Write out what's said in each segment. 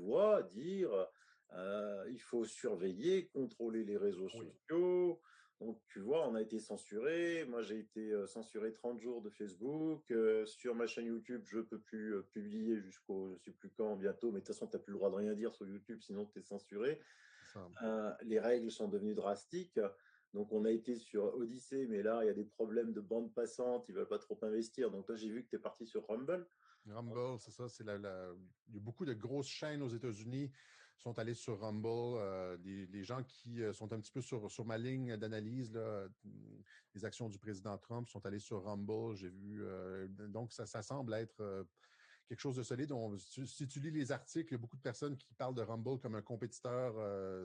voix dire il faut surveiller, contrôler les réseaux Oui. sociaux. Donc, tu vois, on a été censuré. Moi, j'ai été censuré 30 jours de Facebook. Sur ma chaîne YouTube, je ne peux plus publier jusqu'au je ne sais plus quand, bientôt. Mais de toute façon, tu n'as plus le droit de rien dire sur YouTube, sinon tu es censuré. Ça. Les règles sont devenues drastiques. Donc, on a été sur Odyssey, mais là, il y a des problèmes de bande passante. Ils ne veulent pas trop investir. Donc, toi, j'ai vu que tu es parti sur Rumble. Rumble, c'est ça. Il y a beaucoup de grosses chaînes aux États-Unis qui sont allées sur Rumble. Les gens qui sont un petit peu sur ma ligne d'analyse, les actions du président Trump sont allés sur Rumble. J'ai vu. Donc, ça semble être quelque chose de solide. Si tu lis les articles, il y a beaucoup de personnes qui parlent de Rumble comme un compétiteur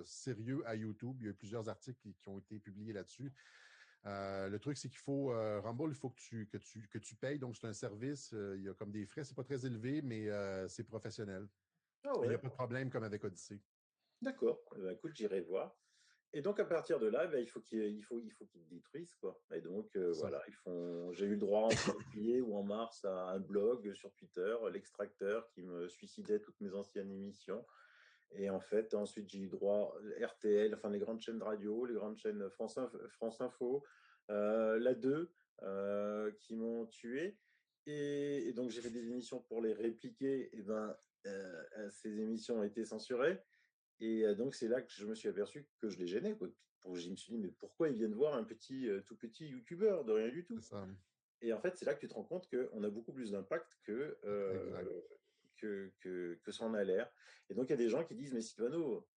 sérieux à YouTube. Il y a plusieurs articles qui ont été publiés là-dessus. Le truc, c'est qu'il faut, Rumble, il faut que tu payes. Donc, c'est un service. Il y a comme des frais. C'est pas très élevé, mais c'est professionnel. Ah Il n'y a ouais, pas de problème comme avec Odyssey. d'accord. Écoute, j'irai voir. Et donc, à partir de là, il faut qu'ils te détruisent, quoi. Et donc, C'est ça. voilà, j'ai eu le droit en février ou en mars à un blog sur Twitter, l'extracteur, qui me suicidait toutes mes anciennes émissions. Et en fait, ensuite, j'ai eu droit RTL, enfin les grandes chaînes de radio, les grandes chaînes France Info, la 2, qui m'ont tué. Et donc, j'ai fait des émissions pour les répliquer. Et ben, ces émissions ont été censurées. Et donc, c'est là que je me suis aperçu que je les gênais, quoi. Je me suis dit, mais pourquoi ils viennent voir un tout petit youtubeur de rien du C'est tout? ça. Et en fait, c'est là que tu te rends compte qu'on a beaucoup plus d'impact Exact. que ça en a l'air. Et donc, il y a des gens qui disent, mais Sylvano,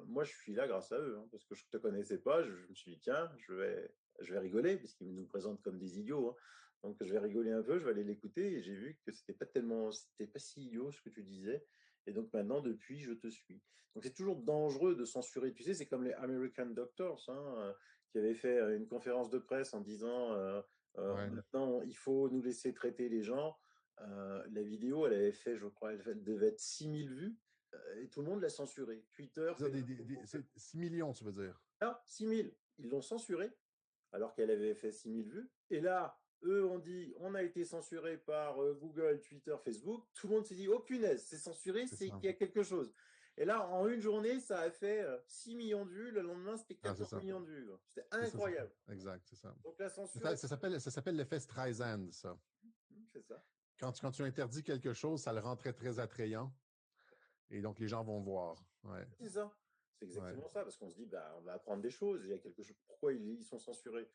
moi, je suis là grâce à eux, hein, parce que je ne te connaissais pas. Je me suis dit, tiens, je vais rigoler, parce qu'ils nous présentent comme des idiots, hein. Donc, je vais rigoler un peu, je vais aller l'écouter. Et j'ai vu que c'était pas si idiot ce que tu disais. Et donc, maintenant, depuis, je te suis. Donc, c'est toujours dangereux de censurer. Tu sais, c'est comme les American Doctors, hein, qui avaient fait une conférence de presse en disant Ouais. maintenant, il faut nous laisser traiter les gens. La vidéo, elle avait fait, je crois, elle devait être 6000 vues et tout le monde l'a censurée. Twitter, C'est 6 millions, tu veux dire. ah, 6000. Ils l'ont censurée alors qu'elle avait fait 6000 vues. Et là, eux ont dit on a été censuré par Google, Twitter, Facebook. Tout le monde s'est dit oh punaise, c'est censuré, C'est c'est ça. qu'il y a quelque chose. Et là, en une journée, ça a fait 6 millions de vues. Le lendemain, c'était Ah, c'est 14 ça. millions de vues. C'était C'est ça. incroyable. Exact, c'est ça. Donc la censure, Ça s'appelle l'effet Streisand, ça. c'est ça. Quand tu interdis quelque chose, ça le rend très, très attrayant. Et donc, les gens vont voir. Ouais. C'est ça. C'est Ouais. exactement ça, parce qu'on se dit, bah, on va apprendre des choses. Il y a quelque chose. Pourquoi ils sont censurés?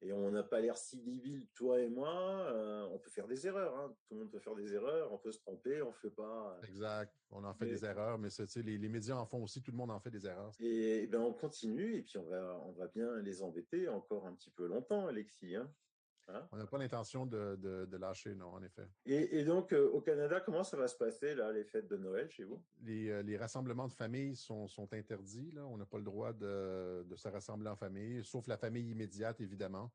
Et on n'a pas l'air si débile, toi et moi. On peut faire des erreurs, hein. Tout le monde peut faire des erreurs. On peut se tromper. On fait pas. Exact. On en fait Mais, des erreurs, mais les médias en font aussi. Tout le monde en fait des erreurs. et ben on continue. Et puis on va bien les embêter encore un petit peu longtemps, Alexis, hein. Hein. On n'a pas l'intention de lâcher, non, en effet. Et donc, au Canada, comment ça va se passer, là, les fêtes de Noël chez vous? Les rassemblements de famille sont interdits, là. On n'a pas le droit de se rassembler en famille, sauf la famille immédiate, évidemment.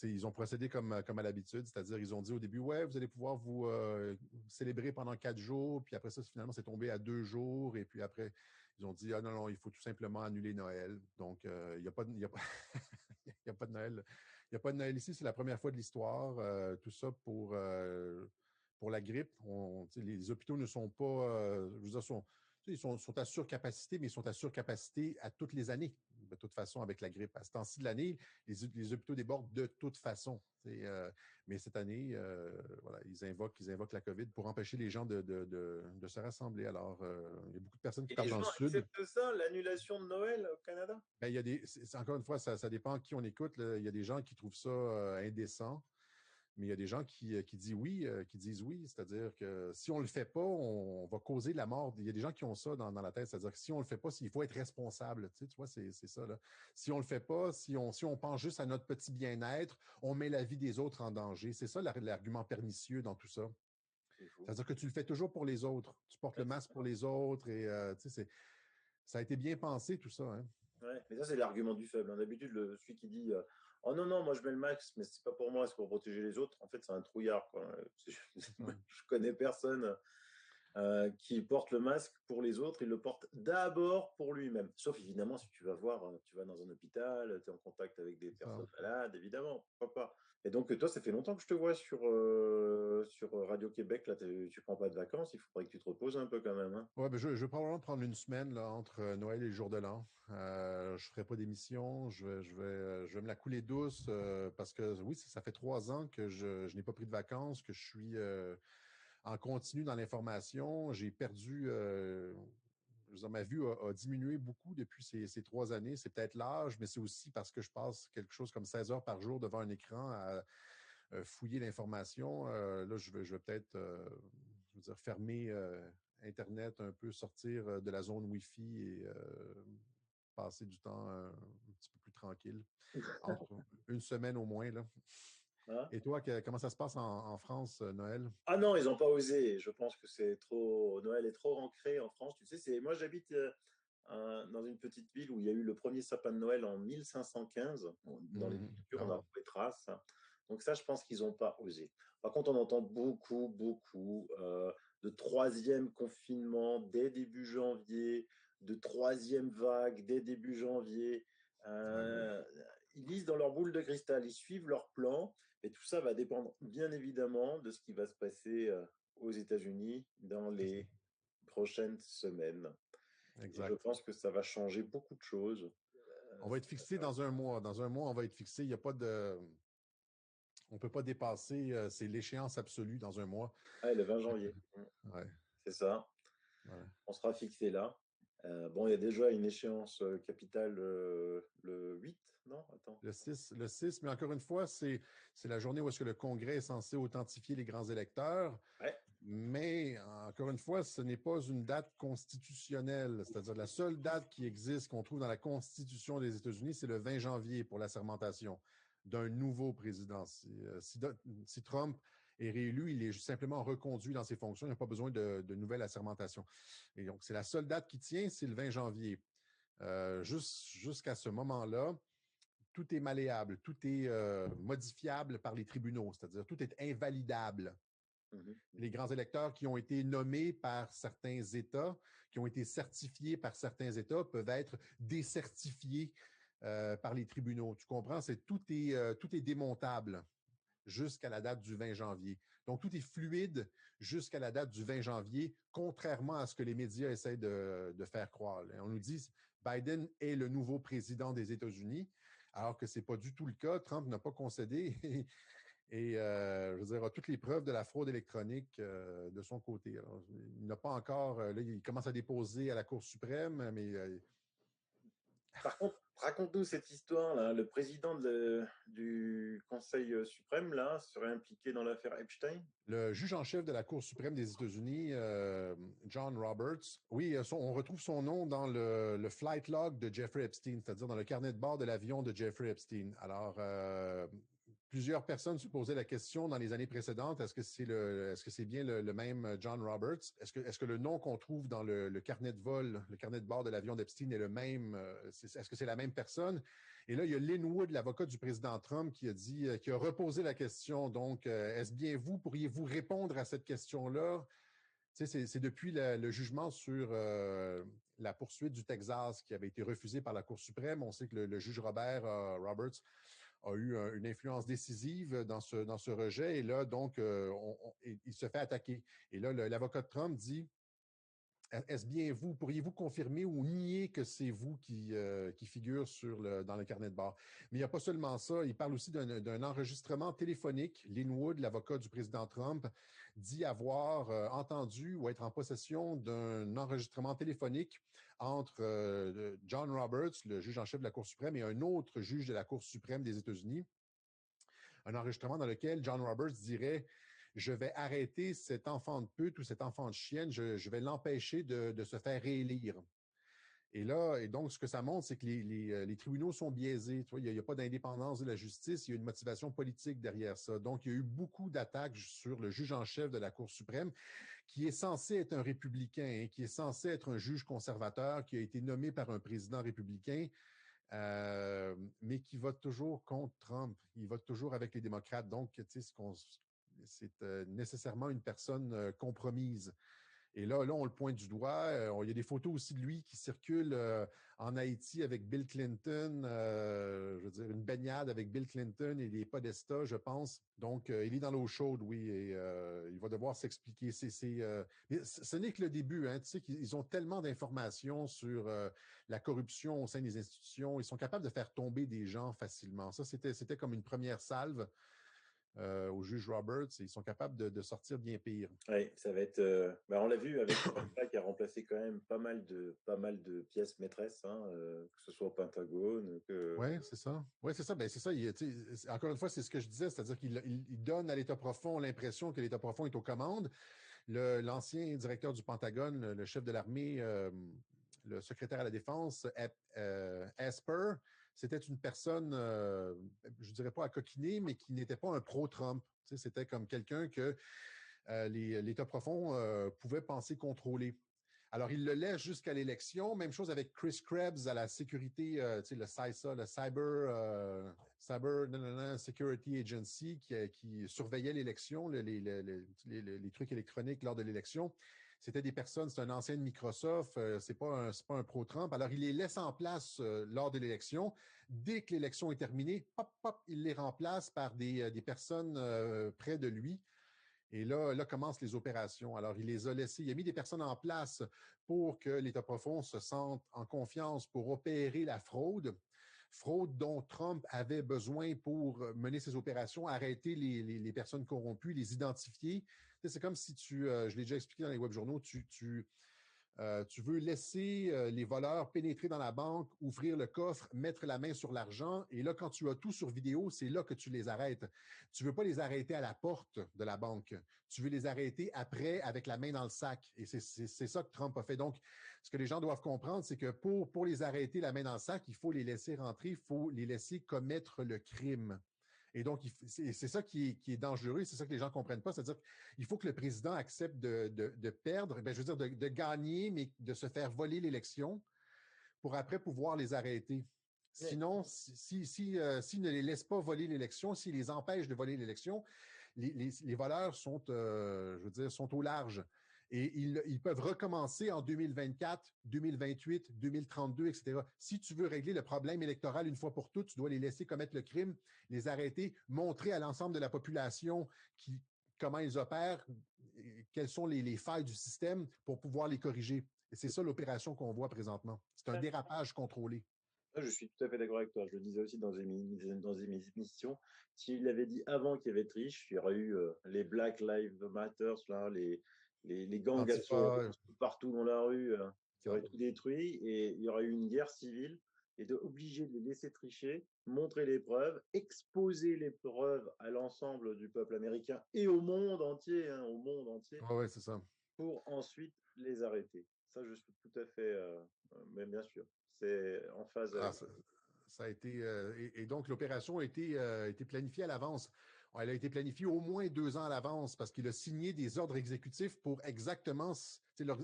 Ils ont procédé comme à l'habitude, c'est-à-dire ils ont dit au début, ouais, vous allez pouvoir vous célébrer pendant 4 jours, puis après ça, finalement, c'est tombé à 2 jours, et puis après, ils ont dit, ah non, non, il faut tout simplement annuler Noël. Donc, il n'y a pas, il y a pas, il y a pas de Noël. Il n'y a pas de Noël ici, c'est la première fois de l'histoire. Tout ça pour la grippe. Les hôpitaux ne sont pas, je veux dire, sont à surcapacité, mais ils sont à surcapacité à toutes les années, de toute façon, avec la grippe. À ce temps-ci de l'année, les hôpitaux débordent de toute façon. Mais cette année, voilà, ils invoquent la COVID pour empêcher les gens de se rassembler. Alors, il y a beaucoup de personnes qui Et les partent dans le gens sud. acceptent ça, l'annulation de Noël au Canada? Ben, encore une fois, ça dépend qui on écoute, là. Il y a des gens qui trouvent ça indécent, mais il y a des gens qui disent oui, C'est-à-dire que si on ne le fait pas, on va causer la mort. Il y a des gens qui ont ça dans la tête. C'est-à-dire que si on ne le fait pas, il faut être responsable. Tu vois, c'est ça, là. Si on ne le fait pas, si on pense juste à notre petit bien-être, on met la vie des autres en danger. C'est ça l'argument pernicieux dans tout ça. C'est fou. C'est-à-dire que tu le fais toujours pour les autres. Tu portes le Ouais, masque pour les autres et ça a été bien pensé, tout ça, hein. ouais. Mais ça, c'est l'argument du faible, hein. D'habitude, celui qui dit oh non, non, moi je mets le max, mais c'est pas pour moi, c'est pour protéger les autres. En fait, c'est un trouillard, quoi. C'est ça. Je connais personne. qui porte le masque pour les autres, il le porte d'abord pour lui-même. Sauf évidemment si tu vas voir, tu vas dans un hôpital, tu es en contact avec des C'est ça. personnes malades, évidemment, pourquoi pas. Et donc toi, ça fait longtemps que je te vois sur Radio-Québec, là, tu prends pas de vacances, il faudrait que tu te reposes un peu quand même. Hein. Ouais, ben je vais probablement prendre une semaine là, entre Noël et le jour de l'an. Je ferai pas d'émission. Je vais me la couler douce parce que oui, ça fait 3 ans que je n'ai pas pris de vacances, que je suis en continu dans l'information. J'ai perdu, je veux dire, ma vue a diminué beaucoup depuis ces 3 années. C'est peut-être l'âge, mais c'est aussi parce que je passe quelque chose comme 16 heures par jour devant un écran à fouiller l'information. Là, je vais peut-être je veux dire, fermer Internet un peu, sortir de la zone Wi-Fi et passer du temps un petit peu plus tranquille. Entre une semaine au moins, là. Hein. Et toi, comment ça se passe en France, Noël? Ah non, ils n'ont pas osé. Je pense que c'est trop. Noël est trop ancré en France. Tu sais, moi j'habite dans une petite ville où il y a eu le premier sapin de Noël en 1515. Dans les Mhm. pictures, Ah on a ouais. retrouvé traces. Donc ça, je pense qu'ils n'ont pas osé. Par contre, on entend beaucoup, beaucoup de troisième confinement dès début janvier, de troisième vague dès début janvier. Ah ouais. Euh, Ils lisent dans leur boule de cristal, ils suivent leur plan. Et tout ça va dépendre bien évidemment de ce qui va se passer aux États-Unis dans C'est ça. les prochaines semaines. Et je Exact. pense que ça va changer beaucoup de choses. On va être fixé dans un mois. Dans un mois, on va être fixé. Il n'y a pas de. On ne peut pas dépasser. C'est l'échéance absolue dans un mois. Ah, et le 20 janvier, Ouais. c'est ça. Ouais. On sera fixé là. Bon, il y a déjà une échéance capitale le 8, non? Attends. Le 6, mais encore une fois, c'est la journée où est-ce que le Congrès est censé authentifier les grands électeurs. Ouais. Mais encore une fois, ce n'est pas une date constitutionnelle. C'est-à-dire la seule date qui existe, qu'on trouve dans la Constitution des États-Unis, c'est le 20 janvier pour la sermentation d'un nouveau président. Si Trump est réélu, il est simplement reconduit dans ses fonctions. Il n'y a pas besoin de nouvelle assermentation. Et donc, c'est la seule date qui tient, c'est le 20 janvier. Jusqu'à ce moment-là, tout est malléable, tout est modifiable par les tribunaux, c'est-à-dire tout est invalidable. Les Mhm. grands électeurs qui ont été nommés par certains États, qui ont été certifiés par certains États, peuvent être décertifiés par les tribunaux. Tu comprends? Tout est démontable jusqu'à la date du 20 janvier. Donc, tout est fluide jusqu'à la date du 20 janvier, contrairement à ce que les médias essaient de faire croire. On nous dit Biden est le nouveau président des États-Unis, alors que ce n'est pas du tout le cas. Trump n'a pas concédé et je veux dire, a toutes les preuves de la fraude électronique de son côté. Alors, il n'a pas encore, là, il commence à déposer à la Cour suprême, mais Par contre, raconte-nous cette histoire-là. Le président du Conseil suprême là, serait impliqué dans l'affaire Epstein. le juge en chef de la Cour suprême des États-Unis, John Roberts, oui, on retrouve son nom dans le flight log de Jeffrey Epstein, c'est-à-dire dans le carnet de bord de l'avion de Jeffrey Epstein. Alors, plusieurs personnes se posaient la question dans les années précédentes, est-ce que c'est bien le même John Roberts? Est-ce que le nom qu'on trouve dans le carnet de vol, le carnet de bord de l'avion d'Epstein est le même? Est-ce que c'est la même personne? Et là, il y a Lin Wood, l'avocat du président Trump, qui a dit, qui a reposé la question. Donc, est-ce bien vous? Pourriez-vous répondre à cette question-là? Tu sais, c'est depuis le jugement sur la poursuite du Texas qui avait été refusé par la Cour suprême. On sait que le juge Roberts a eu une influence décisive dans ce rejet. Et là, donc, il se fait attaquer. Et là, l'avocat de Trump dit, est-ce bien vous? Pourriez-vous confirmer ou nier que c'est vous qui figure dans le carnet de bord? Mais il n'y a pas seulement ça. Il parle aussi d'un enregistrement téléphonique. Lin Wood, l'avocat du président Trump, dit avoir entendu ou être en possession d'un enregistrement téléphonique entre John Roberts, le juge en chef de la Cour suprême, et un autre juge de la Cour suprême des États-Unis. Un enregistrement dans lequel John Roberts dirait je vais arrêter cet enfant de pute ou cet enfant de chienne, je vais l'empêcher de se faire réélire. Et donc, ce que ça montre, c'est que les tribunaux sont biaisés. Tu vois, il n'y a pas d'indépendance de la justice, il y a une motivation politique derrière ça. Donc, il y a eu beaucoup d'attaques sur le juge en chef de la Cour suprême, qui est censé être un républicain, hein, qui est censé être un juge conservateur, qui a été nommé par un président républicain, mais qui vote toujours contre Trump. Il vote toujours avec les démocrates. Donc, tu sais, c'est nécessairement une personne compromise. Et là, on le pointe du doigt. Il y a des photos aussi de lui qui circulent en Haïti avec Bill Clinton. Je veux dire, une baignade avec Bill Clinton et des podestas, je pense. Donc, il est dans l'eau chaude, oui, et il va devoir s'expliquer. Mais ce n'est que le début. Hein. Tu sais qu'ils ont tellement d'informations sur la corruption au sein des institutions. Ils sont capables de faire tomber des gens facilement. Ça, c'était comme une première salve au juge Roberts. Et ils sont capables de sortir bien pire. Oui, ça va être. On l'a vu avec Trump qui a remplacé quand même pas mal de pièces maîtresses, hein, que ce soit au Pentagone, que. Oui, c'est ça. Oui, c'est ça. Ben, c'est ça. Encore une fois, c'est ce que je disais, c'est-à-dire qu'il donne à l'État profond l'impression que l'État profond est aux commandes. L'ancien directeur du Pentagone, le chef de l'armée, le secrétaire à la Défense, Esper, c'était une personne, je ne dirais pas à coquiner, mais qui n'était pas un pro-Trump. Tu sais, c'était comme quelqu'un que l'État profond pouvait penser contrôler. Alors, il le laisse jusqu'à l'élection. Même chose avec Chris Krebs à la sécurité, le CISA, le Cyber Security Agency, qui surveillait l'élection, les trucs électroniques lors de l'élection. C'était des personnes, c'est un ancien de Microsoft, c'est pas un pro-Trump. Alors, il les laisse en place lors de l'élection. Dès que l'élection est terminée, pop, pop, il les remplace par des personnes près de lui. Et là commencent les opérations. Alors, il les a laissés, il a mis des personnes en place pour que l'État profond se sente en confiance pour opérer la fraude dont Trump avait besoin pour mener ses opérations, arrêter les personnes corrompues, les identifier. C'est comme si je l'ai déjà expliqué dans les web journaux, tu veux laisser les voleurs pénétrer dans la banque, ouvrir le coffre, mettre la main sur l'argent. Et là, quand tu as tout sur vidéo, c'est là que tu les arrêtes. Tu ne veux pas les arrêter à la porte de la banque. Tu veux les arrêter après avec la main dans le sac. Et c'est ça que Trump a fait. Donc, ce que les gens doivent comprendre, c'est que pour les arrêter la main dans le sac, il faut les laisser rentrer, il faut les laisser commettre le crime. Et donc, c'est ça qui est dangereux, c'est ça que les gens ne comprennent pas, c'est-à-dire qu'il faut que le président accepte de perdre, je veux dire de gagner, mais de se faire voler l'élection pour après pouvoir les arrêter. Sinon, s'il ne les laisse pas voler l'élection, s'il les empêche de voler l'élection, les voleurs sont, je veux dire, sont au large. Et ils peuvent recommencer en 2024, 2028, 2032, etc. Si tu veux régler le problème électoral une fois pour toutes, tu dois les laisser commettre le crime, les arrêter, montrer à l'ensemble de la population comment ils opèrent, quelles sont les failles du système pour pouvoir les corriger. Et c'est ça l'opération qu'on voit présentement. C'est un dérapage contrôlé. Je suis tout à fait d'accord avec toi. Je le disais aussi dans mes émissions. S'il avait dit avant qu'il y avait triche, il y aurait eu les Black Lives Matter, là, les gangs à Antifa, partout dans la rue qui ça. auraient tout détruit et il y aurait eu une guerre civile et de obliger de les laisser tricher, montrer les preuves, exposer les preuves à l'ensemble du peuple américain et au monde entier, hein, au monde entier, Ah ouais, c'est ça. pour ensuite les arrêter. Ça, je suis tout à fait, mais bien sûr, c'est en phase Ah, avec. ça a été, et donc, l'opération a été planifiée à l'avance. Elle a été planifiée au moins 2 ans à l'avance parce qu'il a signé des ordres exécutifs pour exactement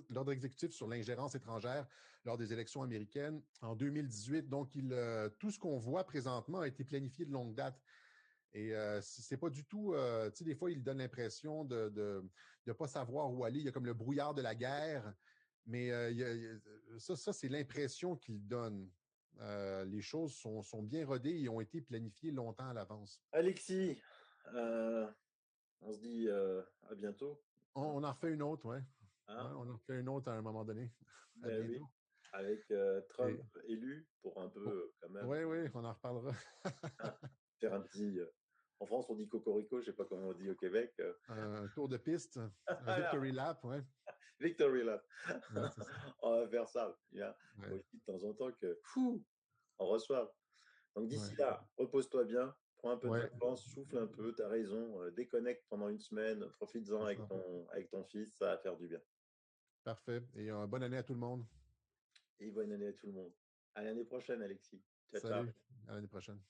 l'ordre exécutif sur l'ingérence étrangère lors des élections américaines en 2018. Donc, tout ce qu'on voit présentement a été planifié de longue date. Et c'est pas du tout, tu sais, des fois, il donne l'impression de ne pas savoir où aller. Il y a comme le brouillard de la guerre, mais ça c'est l'impression qu'il donne. Les choses sont bien rodées et ont été planifiées longtemps à l'avance. Alexis, on se dit à bientôt. Hein, On en refait une autre, ouais. hein. Ouais, on en refait une autre à un moment donné. À Ben oui, bientôt. avec Trump Et, élu pour un oh, peu quand même ouais, ouais, on en reparlera. hein, faire un petit. En France, on dit cocorico, je sais pas comment on dit au Québec. Un tour de piste, un Voilà, victory lap, ouais. Victory Lap. Ouais, c'est ça. On va faire ça. Bien. Ouais, Aussi de temps en temps que on reçoit. Donc ouais, d'ici là, repose-toi bien, prends un peu de ouais, vacances, souffle un peu, tu as raison, déconnecte pendant une semaine, profites-en c'est ça. avec ton fils, ça va faire du bien. Parfait. Et bonne année à tout le monde. Et bonne année à tout le monde. À l'année prochaine, Alexis. Ciao, ciao. Salut, à l'année prochaine.